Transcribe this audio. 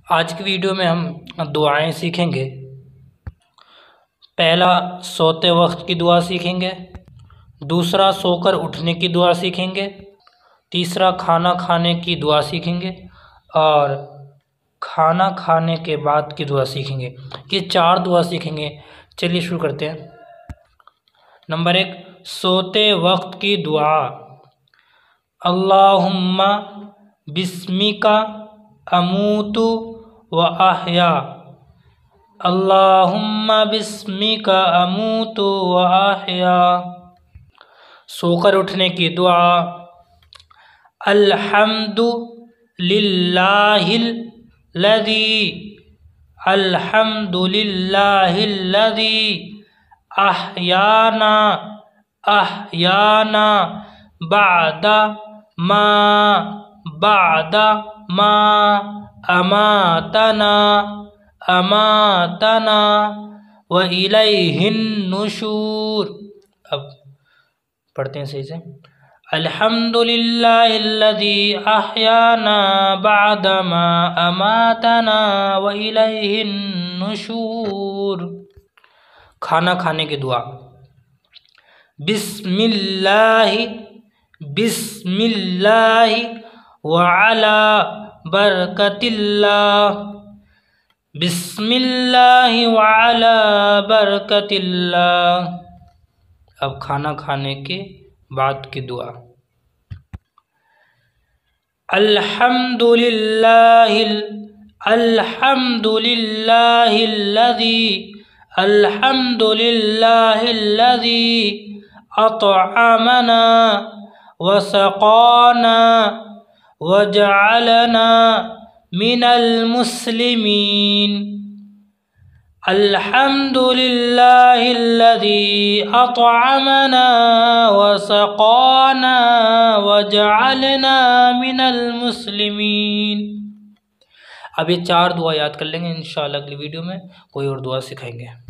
आज की वीडियो में हम दुआएं सीखेंगे। पहला, सोते वक्त की दुआ सीखेंगे। दूसरा, सोकर उठने की दुआ सीखेंगे। तीसरा, खाना खाने की दुआ सीखेंगे। और खाना खाने के बाद की दुआ सीखेंगे। ये 4 दुआ सीखेंगे। चलिए शुरू करते हैं। नंबर 1, सोते वक्त की दुआ। अल्लाहुम्मा बिस्मिका अमूतु व अहया। अल्लाहुम्मा बिस्मिका अमूतु व अहया। सोकर उठने की दुआ। अल्हम्दु लिल्लाहिल लज़ी अल्हम्दु लिल्लाहिल लज़ी अहयाना बअदा मा अमातना व इलैहिन नुशूर। अब पढ़ते हैं सही से। अल्हम्दुलिल्लाहिल्लज़ी अहयाना बअदा मा अमातना व इलैहिन नुशूर। खाना खाने की दुआ। बिस्मिल्लाहि व अला बरकतिल्लाह। बिस्मिल्लाहि व अला बरकतिल्लाह। अब खाना खाने के बाद की दुआ। अल्हम्दुलिल्लाहिल्लज़ी अतअमना व सक़ाना व जअलना मिनल मुस्लिमीन। अल्हम्दुलिल्लाहिल्लज़ी अतअमना व सक़ाना व जअलना मिनल मुस्लिमीन। अब ये 4 दुआ याद कर लेंगे। इंशाअल्लाह अगली वीडियो में कोई और दुआ सिखाएंगे।